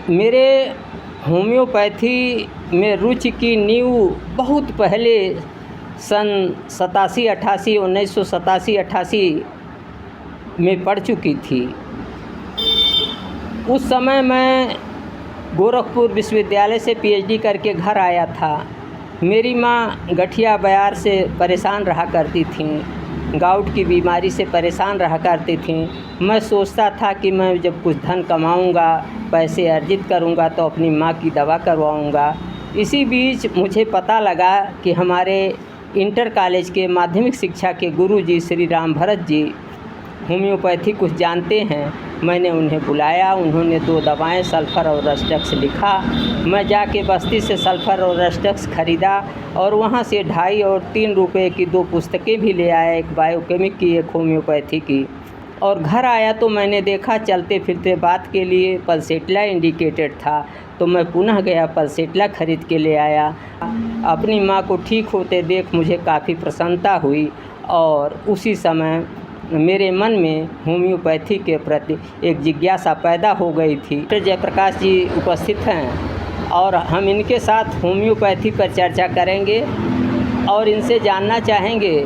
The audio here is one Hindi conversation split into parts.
मेरे होम्योपैथी में रुचि की नींव बहुत पहले सन 87-88 1987-88 में पड़ चुकी थी। उस समय मैं गोरखपुर विश्वविद्यालय से पीएचडी करके घर आया था। मेरी माँ गठिया बयार से परेशान रहा करती थीं, गाउट की बीमारी से परेशान रहा करती थीं। मैं सोचता था कि मैं जब कुछ धन कमाऊंगा, पैसे अर्जित करूंगा तो अपनी माँ की दवा करवाऊंगा। इसी बीच मुझे पता लगा कि हमारे इंटर कॉलेज के माध्यमिक शिक्षा के गुरुजी श्री राम भरत जी होम्योपैथी कुछ जानते हैं। मैंने उन्हें बुलाया, उन्होंने 2 दवाएं सल्फ़र और रस्टक्स लिखा। मैं जाके बस्ती से सल्फ़र और रस्टक्स ख़रीदा और वहाँ से 2.5 और 3 रुपए की 2 पुस्तकें भी ले आया, एक बायोकेमिक की, एक होम्योपैथी की। और घर आया तो मैंने देखा चलते फिरते बात के लिए पल्सेट्ला इंडिकेटेड था, तो मैं पुनः गया पल्सेट्ला ख़रीद के ले आया। अपनी माँ को ठीक होते देख मुझे काफ़ी प्रसन्नता हुई और उसी समय मेरे मन में होम्योपैथी के प्रति एक जिज्ञासा पैदा हो गई थी। डॉक्टर जयप्रकाश जी उपस्थित हैं और हम इनके साथ होम्योपैथी पर चर्चा करेंगे और इनसे जानना चाहेंगे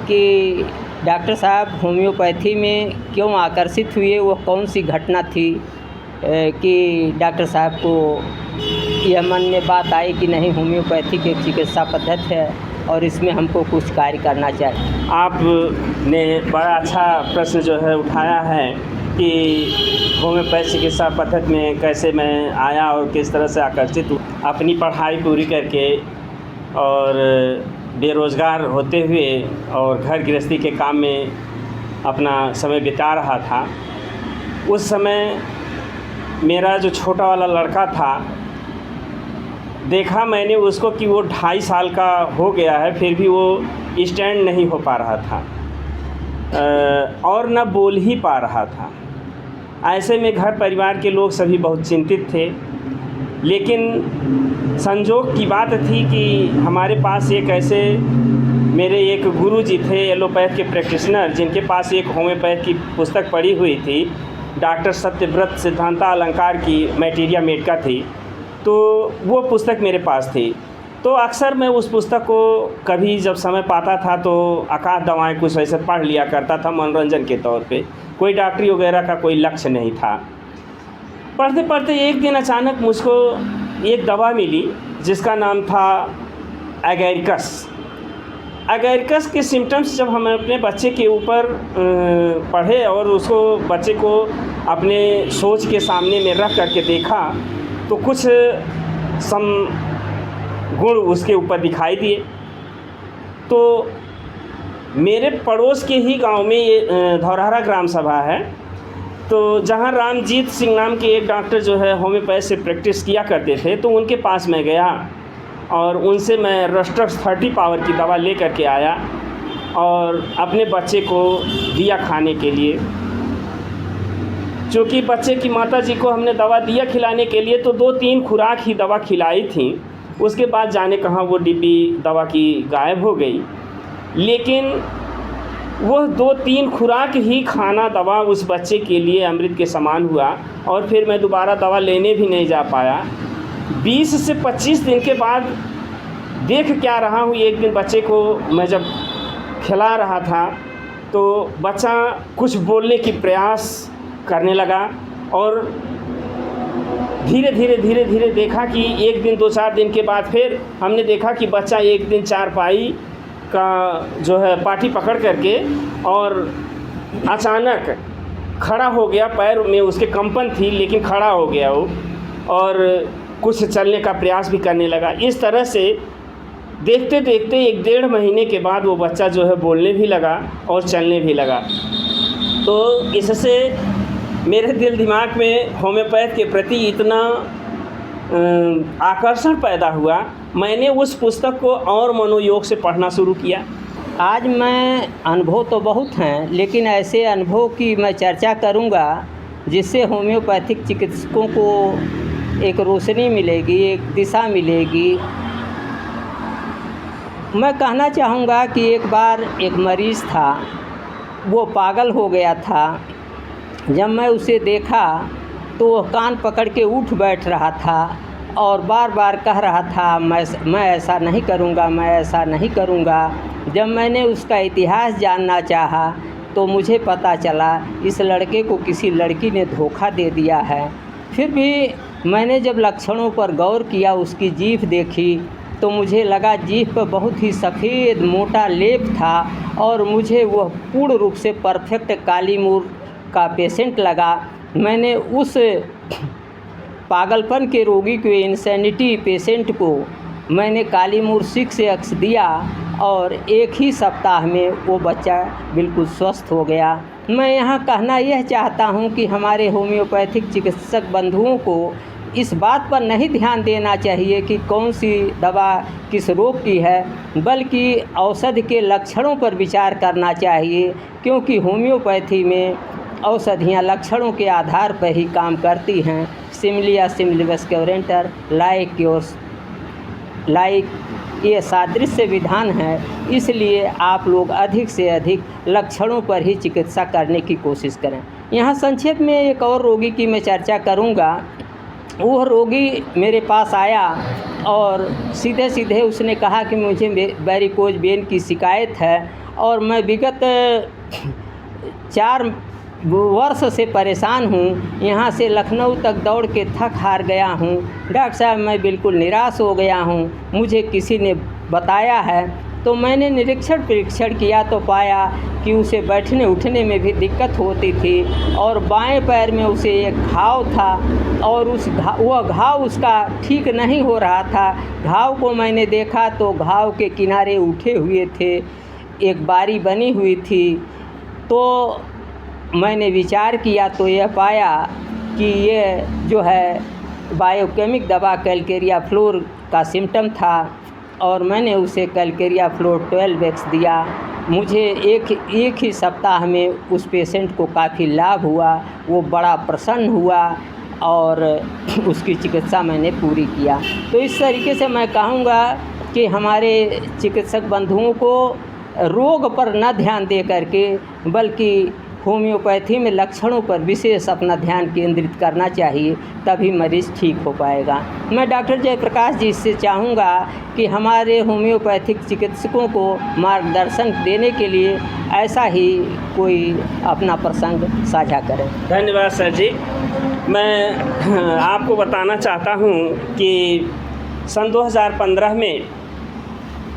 कि डॉक्टर साहब होम्योपैथी में क्यों आकर्षित हुए, वो कौन सी घटना थी कि डॉक्टर साहब को यह मन में बात आई कि नहीं होम्योपैथी की एक चिकित्सा पद्धति है और इसमें हमको कुछ कार्य करना चाहिए। आपने बड़ा अच्छा प्रश्न जो है उठाया है कि होम्योपैथी चिकित्सा पद्धति में कैसे मैं आया और किस तरह से आकर्षित हूँ। अपनी पढ़ाई पूरी करके और बेरोज़गार होते हुए और घर गृहस्थी के काम में अपना समय बिता रहा था। उस समय मेरा जो छोटा वाला लड़का था, देखा मैंने उसको कि वो 2.5 साल का हो गया है, फिर भी वो स्टैंड नहीं हो पा रहा था और न बोल ही पा रहा था। ऐसे में घर परिवार के लोग सभी बहुत चिंतित थे, लेकिन संजोग की बात थी कि हमारे पास एक ऐसे मेरे एक गुरुजी थे एलोपैथ के प्रैक्टिशनर, जिनके पास एक होम्योपैथ की पुस्तक पढ़ी हुई थी, डॉक्टर सत्यव्रत सिद्धांता अलंकार की मैटेरिया मेडिका थी। तो वो पुस्तक मेरे पास थी, तो अक्सर मैं उस पुस्तक को कभी जब समय पाता था तो आकाश दवाएं कुछ ऐसे पढ़ लिया करता था मनोरंजन के तौर पे। कोई डॉक्टरी वगैरह का कोई लक्ष्य नहीं था। पढ़ते पढ़ते एक दिन अचानक मुझको एक दवा मिली जिसका नाम था एगैरिकस। एगैरिकस के सिम्टम्स जब हम अपने बच्चे के ऊपर पढ़े और उसको बच्चे को अपने सोच के सामने में रख करके देखा तो कुछ गुण उसके ऊपर दिखाई दिए। तो मेरे पड़ोस के ही गांव में ये धौरहरा ग्राम सभा है, तो जहां रामजीत सिंह नाम के एक डॉक्टर जो है होम्योपैथ से प्रैक्टिस किया करते थे, तो उनके पास मैं गया और उनसे मैं रस्टक्स 30 पावर की दवा ले करके आया और अपने बच्चे को दिया खाने के लिए। चूँकि बच्चे की माता जी को हमने दवा दिया खिलाने के लिए, तो 2-3 खुराक ही दवा खिलाई थी। उसके बाद जाने कहाँ वो डिब्बी दवा की गायब हो गई। लेकिन वह 2-3 खुराक ही खाना दवा उस बच्चे के लिए अमृत के समान हुआ और फिर मैं दोबारा दवा लेने भी नहीं जा पाया। 20 से 25 दिन के बाद देख क्या रहा हूँ, एक दिन बच्चे को मैं जब खिला रहा था तो बच्चा कुछ बोलने की प्रयास करने लगा और धीरे धीरे देखा कि एक दिन 2-4 दिन के बाद फिर हमने देखा कि बच्चा एक दिन चारपाई का जो है पाटी पकड़ करके और अचानक खड़ा हो गया। पैर में उसके कंपन थी लेकिन खड़ा हो गया वो और कुछ चलने का प्रयास भी करने लगा। इस तरह से देखते देखते 1-1.5 महीने के बाद वो बच्चा जो है बोलने भी लगा और चलने भी लगा। तो इससे मेरे दिल दिमाग में होम्योपैथ के प्रति इतना आकर्षण पैदा हुआ, मैंने उस पुस्तक को और मनोयोग से पढ़ना शुरू किया। आज मैं अनुभव तो बहुत हैं, लेकिन ऐसे अनुभव की मैं चर्चा करूंगा जिससे होम्योपैथिक चिकित्सकों को एक रोशनी मिलेगी, एक दिशा मिलेगी। मैं कहना चाहूँगा कि एक बार एक मरीज़ था, वो पागल हो गया था। जब मैं उसे देखा तो वह कान पकड़ के उठ बैठ रहा था और बार बार कह रहा था मैं ऐसा नहीं करूँगा, मैं ऐसा नहीं करूँगा। जब मैंने उसका इतिहास जानना चाहा तो मुझे पता चला इस लड़के को किसी लड़की ने धोखा दे दिया है। फिर भी मैंने जब लक्षणों पर गौर किया, उसकी जीभ देखी, तो मुझे लगा जीभ पर बहुत ही सफ़ेद मोटा लेप था और मुझे वह पूर्ण रूप से परफेक्ट कालीमूर का पेशेंट लगा। मैंने उस पागलपन के रोगी को, इंसैनिटी पेशेंट को मैंने कालीमूर 6X दिया और एक ही सप्ताह में वो बच्चा बिल्कुल स्वस्थ हो गया। मैं यहाँ कहना यह चाहता हूँ कि हमारे होम्योपैथिक चिकित्सक बंधुओं को इस बात पर नहीं ध्यान देना चाहिए कि कौन सी दवा किस रोग की है, बल्कि औषधि के लक्षणों पर विचार करना चाहिए, क्योंकि होम्योपैथी में औषधियाँ लक्षणों के आधार पर ही काम करती हैं। सिमिलिया सिमिलिबस क्योरेंटर लाइक ये सादृश्य विधान है, इसलिए आप लोग अधिक से अधिक लक्षणों पर ही चिकित्सा करने की कोशिश करें। यहाँ संक्षेप में एक और रोगी की मैं चर्चा करूँगा। वह रोगी मेरे पास आया और सीधे सीधे उसने कहा कि मुझे वेरिकोज वेन की शिकायत है और मैं विगत 4 वर्ष से परेशान हूँ। यहाँ से लखनऊ तक दौड़ के थक हार गया हूँ। डॉक्टर साहब, मैं बिल्कुल निराश हो गया हूँ, मुझे किसी ने बताया है। तो मैंने परीक्षण किया तो पाया कि उसे बैठने उठने में भी दिक्कत होती थी और बाएं पैर में उसे एक घाव था और वह घाव उसका ठीक नहीं हो रहा था। घाव को मैंने देखा तो घाव के किनारे उठे हुए थे, एक बारी बनी हुई थी। तो मैंने विचार किया तो यह पाया कि ये जो है बायोकेमिक दवा कैलकेरिया फ्लोर का सिम्टम था और मैंने उसे कैलकेरिया फ्लोर 12X दिया। मुझे एक ही सप्ताह में उस पेशेंट को काफ़ी लाभ हुआ, वो बड़ा प्रसन्न हुआ और उसकी चिकित्सा मैंने पूरी किया। तो इस तरीके से मैं कहूँगा कि हमारे चिकित्सक बंधुओं को रोग पर न ध्यान दे करके बल्कि होम्योपैथी में लक्षणों पर विशेष अपना ध्यान केंद्रित करना चाहिए, तभी मरीज़ ठीक हो पाएगा। मैं डॉक्टर जयप्रकाश जी से चाहूँगा कि हमारे होम्योपैथिक चिकित्सकों को मार्गदर्शन देने के लिए ऐसा ही कोई अपना प्रसंग साझा करें। धन्यवाद सर जी। मैं आपको बताना चाहता हूँ कि सन 2015 में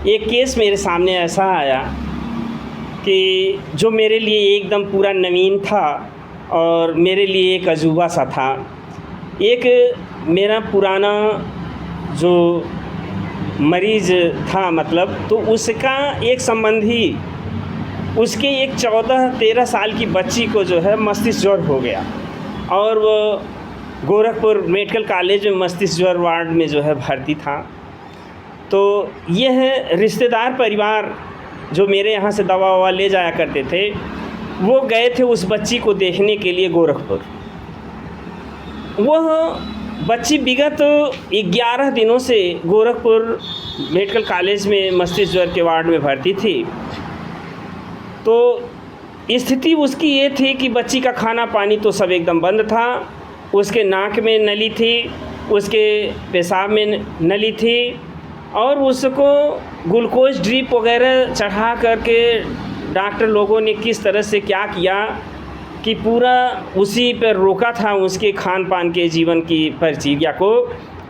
एक केस मेरे सामने ऐसा आया कि जो मेरे लिए एकदम पूरा नवीन था और मेरे लिए एक अजूबा सा था। एक मेरा पुराना जो मरीज़ था, मतलब तो उसका एक संबंधी, उसके एक 14-13 साल की बच्ची को जो है मस्तिष्क ज्वर हो गया और वो गोरखपुर मेडिकल कॉलेज में मस्तिष्क ज्वर वार्ड में जो है भर्ती था। तो यह रिश्तेदार परिवार जो मेरे यहाँ से दवा ववा ले जाया करते थे, वो गए थे उस बच्ची को देखने के लिए गोरखपुर। वह बच्ची विगत 11 दिनों से गोरखपुर मेडिकल कॉलेज में मस्तिष्क ज्वर के वार्ड में भर्ती थी। तो स्थिति उसकी ये थी कि बच्ची का खाना पानी तो सब एकदम बंद था, उसके नाक में नली थी, उसके पेशाब में नली थी और उसको ग्लूकोज ड्रिप वगैरह चढ़ा करके डॉक्टर लोगों ने किस तरह से क्या किया कि पूरा उसी पर रोका था उसके खान पान के जीवन की परिचर्या को।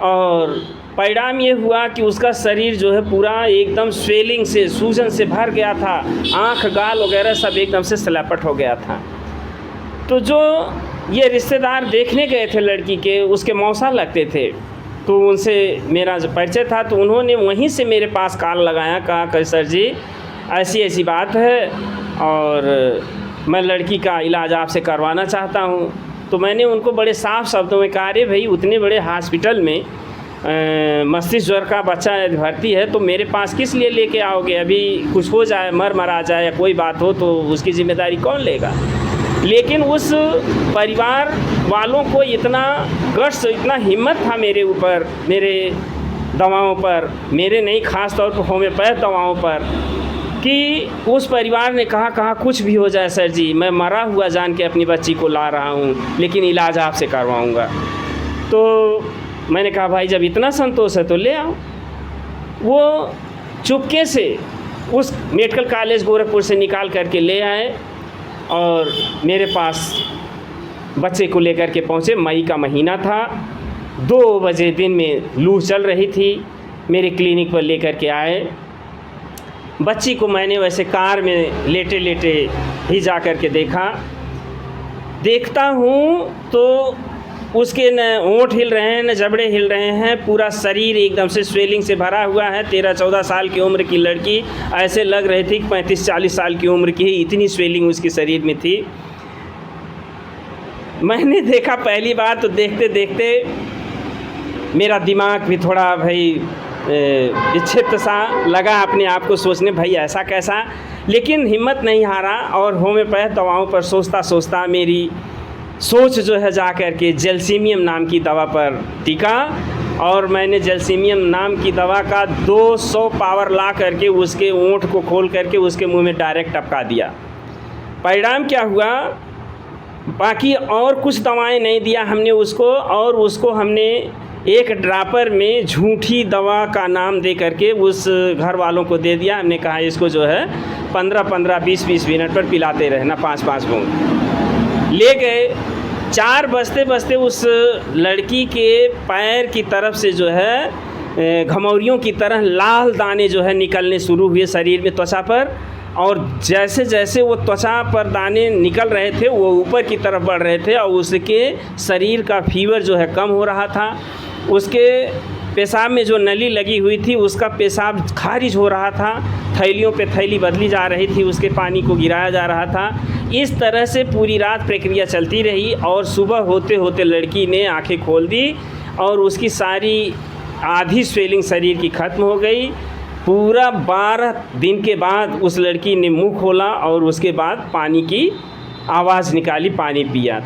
और परिणाम ये हुआ कि उसका शरीर जो है पूरा एकदम स्वेलिंग से, सूजन से भर गया था, आँख गाल वगैरह सब एकदम से सलापट हो गया था। तो जो ये रिश्तेदार देखने गए थे लड़की के, उसके मौसा लगते थे, तो उनसे मेरा जो परिचय था तो उन्होंने वहीं से मेरे पास कॉल लगाया, कहा कि सर जी ऐसी ऐसी बात है और मैं लड़की का इलाज आपसे करवाना चाहता हूँ। तो मैंने उनको बड़े साफ शब्दों में कहा, अरे भाई उतने बड़े हॉस्पिटल में मस्तिष्क ज्वर का बच्चा भर्ती है तो मेरे पास किस लिए लेके आओगे? अभी कुछ हो जाए, मर आ जाए या कोई बात हो तो उसकी ज़िम्मेदारी कौन लेगा? लेकिन उस परिवार वालों को इतना गट्स, इतना हिम्मत था मेरे ऊपर, मेरे दवाओं पर, मेरे नहीं ख़ास तौर पर होम्योपैथ दवाओं पर, कि उस परिवार ने कहा कुछ भी हो जाए सर जी, मैं मरा हुआ जान के अपनी बच्ची को ला रहा हूँ, लेकिन इलाज आपसे करवाऊँगा। तो मैंने कहा भाई जब इतना संतोष है तो ले आओ। वो चुपके से उस मेडिकल कॉलेज गोरखपुर से निकाल करके ले आए और मेरे पास बच्चे को लेकर के पहुँचे। मई का महीना था, 2 बजे दिन में लू चल रही थी। मेरे क्लिनिक पर लेकर के आए। बच्ची को मैंने वैसे कार में लेटे लेटे ही जा कर के देखता हूँ तो उसके न होंठ हिल रहे हैं न जबड़े हिल रहे हैं, पूरा शरीर एकदम से स्वेलिंग से भरा हुआ है। 13-14 साल की उम्र की लड़की, ऐसे लग रही थी कि 35-40 साल की उम्र की, इतनी स्वेलिंग उसके शरीर में थी। मैंने देखा पहली बार तो देखते देखते मेरा दिमाग भी थोड़ा भाई विक्षिप्त सा लगा, अपने आप को सोचने भाई ऐसा कैसा, लेकिन हिम्मत नहीं हारा और होम्योपैथ दवाओं पर सोचता मेरी सोच जो है जा कर के जैल्सीमियम नाम की दवा पर टिका और मैंने जैल्सीमियम नाम की दवा का 200 पावर ला करके उसके ओंठ को खोल करके उसके मुंह में डायरेक्ट टपका दिया। परिणाम क्या हुआ, बाकी और कुछ दवाएं नहीं दिया हमने उसको, और उसको हमने एक ड्रापर में झूठी दवा का नाम दे करके उस घर वालों को दे दिया। हमने कहा इसको जो है 15-15, 20-20 मिनट पर पिलाते रहना, 5-5 बूंद। ले गए। 4 बजते उस लड़की के पैर की तरफ से जो है घमौरियों की तरह लाल दाने जो है निकलने शुरू हुए शरीर में, त्वचा पर, और जैसे जैसे वो त्वचा पर दाने निकल रहे थे वो ऊपर की तरफ बढ़ रहे थे और उसके शरीर का फीवर जो है कम हो रहा था। उसके पेशाब में जो नली लगी हुई थी उसका पेशाब खारिज हो रहा था, थैलियों पे थैली बदली जा रही थी, उसके पानी को गिराया जा रहा था। इस तरह से पूरी रात प्रक्रिया चलती रही और सुबह होते होते लड़की ने आंखें खोल दी और उसकी सारी आधी स्वेलिंग शरीर की ख़त्म हो गई। पूरा 12 दिन के बाद उस लड़की ने मुंह खोला और उसके बाद पानी की आवाज़ निकाली, पानी पिया।